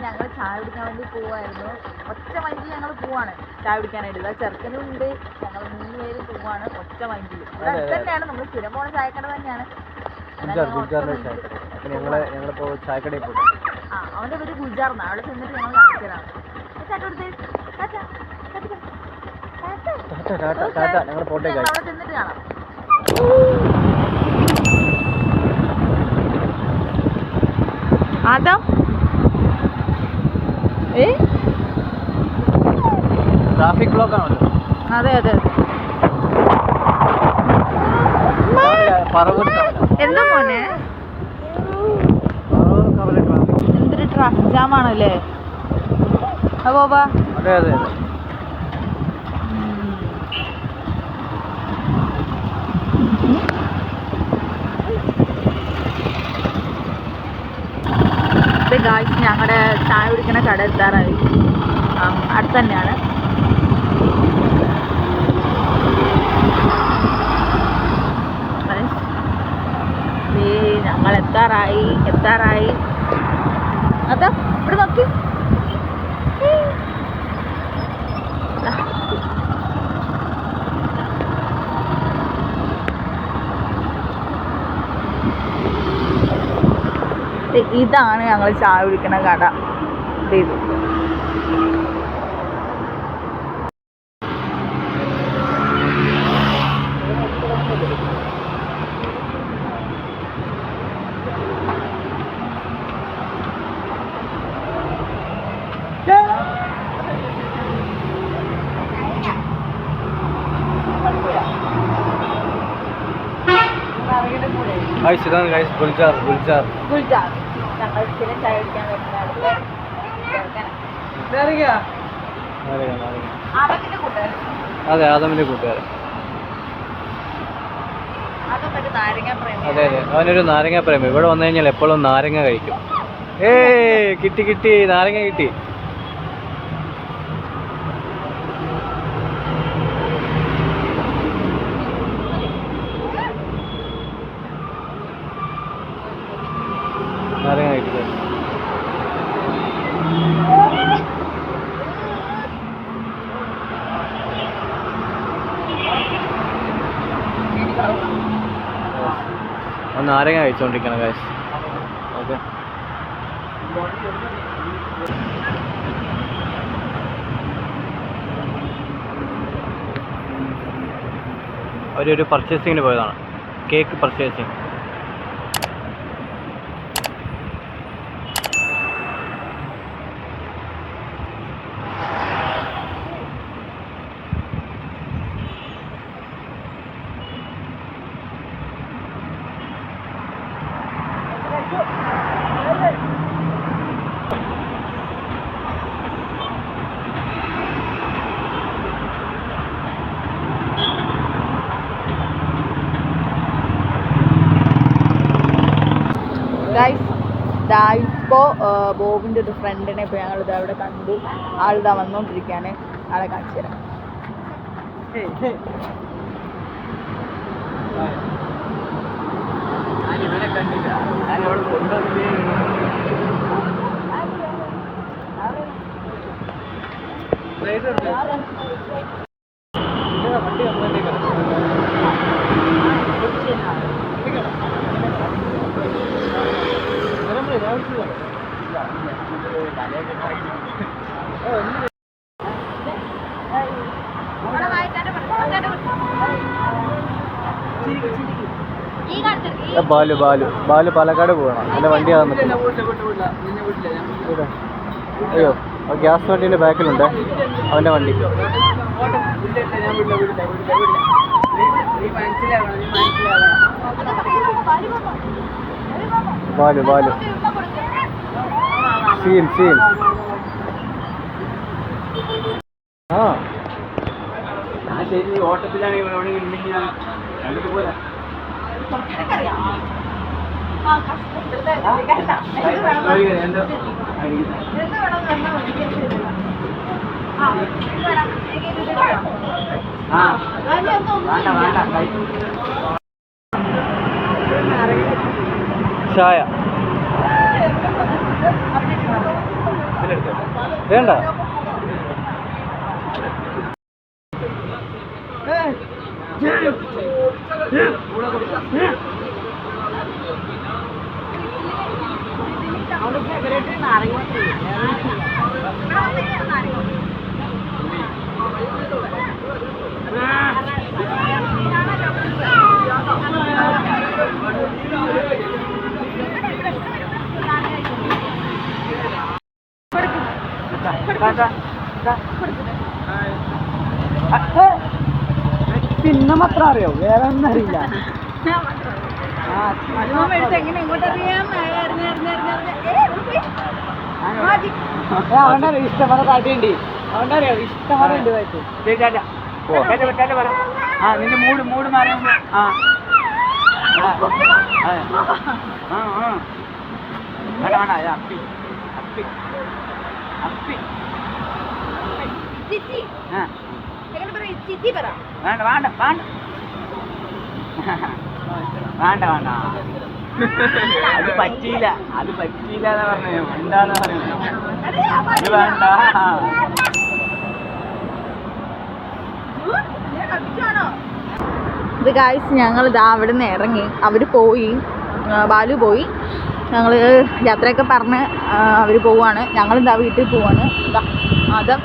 ഞങ്ങൾ ചായ കുടിക്കാൻ വേണ്ടി പോവായിരുന്നു. ഒറ്റ മൈൻഡിൽ ഞങ്ങൾ പോവാണ് ചായ കുടിക്കാനായിട്ട്. ഇതാ ചെറുക്കനും ഉണ്ട്, ഞങ്ങൾ 3 പേര് പോവാണ് ഒറ്റ മൈൻഡിൽ. ഇവിടെ അടുത്ത് തന്നെയാണ്, നമ്മൾ സ്ഥിരം പോണ ചായക്കട തന്നെയാണ്. അവന്റെ പേര് ഗുൽജാർന്ന. അവിടെ ചെന്നിട്ട് ഞങ്ങൾ കാണിച്ചതാണ്. അവിടെ ചെന്നിട്ട് കാണാം. അതാ ട്രാഫിക് ബ്ലോക്ക് ആണല്ലോ. അതെ അതെ. എന്താ മോനെ, എന്തൊരു ട്രാഫിക് ജാം ആണല്ലേ. അതെ അതെ. ഗായ്സ്, ഞങ്ങളുടെ ചായ കുടിക്കുന്ന കട എത്താറായി. അടുത്ത് തന്നെയാണ്. ഞങ്ങൾ എത്താറായി. അതാ ഇവിടെ നോക്കി. ഇതാണ് ഞങ്ങൾ ചായ കുടിക്കുന്ന കട. ഇത് ഗുൽജാർ. ഞങ്ങൾ സ്ഥിരം ചായ കുടിക്കാൻ വരുന്ന അതെ, ആദമിന്റെ കൂട്ടുകാരൻ. അതെ അതെ, അവനൊരു നാരങ്ങ പ്രേമി. ഇവിടെ വന്നു കഴിഞ്ഞാൽ എപ്പോഴും നാരങ്ങ കഴിക്കും. കിട്ടി നാരങ്ങ കിട്ടി. നാരങ്ങ കിട്ടി. നാരങ്ങ കഴിച്ചോണ്ടിരിക്കണം ഗൈസ്. ഓക്കെ, അവരൊരു പർച്ചേസിങ്ങിന് പോയതാണ്, കേക്ക് പർച്ചേസിങ്. ഇപ്പോൾ ബോബിൻ്റെ ഒരു ഫ്രണ്ടിനെ ഇപ്പോൾ ഞങ്ങളിത് അവിടെ കണ്ടു. ആളിതാ വന്നുകൊണ്ടിരിക്കുകയാണ്. ആളെ കാണിച്ചു തരാം. ബാലു പാലക്കാട് പോകണം. എൻ്റെ വണ്ടി ആകുന്നില്ല. അയ്യോ, ഗ്യാസ് വണ്ടീൻ്റെ ബാക്കിലുണ്ട് അവൻ്റെ വണ്ടി. ബാലു സീൻ ആ ശരി. ഓട്ടത്തിലാണ് കണ്ടിട്ട് പോരാ. ചായ വേണ്ട. പിന്നെ മാത്രം അറിയോ, വേറെ ഒന്നും അറിയില്ല. അവൻ്റെ ഇഷ്ടംപോലെ കാട്ടിയുണ്ട്, അവൻ്റെ അറിയോ ഇഷ്ടംപോലെ ഉണ്ട് വായിച്ചു. ആ നിന്റെ മൂട് മാറി. ആ വേണ്ട അപ്പി അപ്പി അപ്പി വേണ്ട വേണ്ട വേണ്ട വേണ്ട വേണ്ട അത് പറ്റിയില്ല എന്ന് പറഞ്ഞു. എന്താന്ന് പറയുന്നത് അത് വേണ്ട. ഇത് ഗായ്സ് ഞങ്ങൾ ഇതാ അവിടെ നിന്ന് ഇറങ്ങി, അവർ പോയി, ബാലു പോയി, ഞങ്ങൾ യാത്രയൊക്കെ പറഞ്ഞ് അവർ പോവാണ്. ഞങ്ങളിതാ വീട്ടിൽ പോവാണ്. ഇതാ ആദം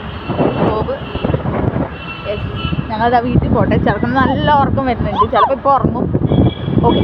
ബോബ് ഞങ്ങളിതാ വീട്ടിൽ പോട്ടെ. ചിലപ്പോൾ നല്ല ഉറക്കം വരുന്നുണ്ട്, ചിലപ്പോൾ ഇപ്പോൾ ഉറങ്ങും. ഓക്കെ.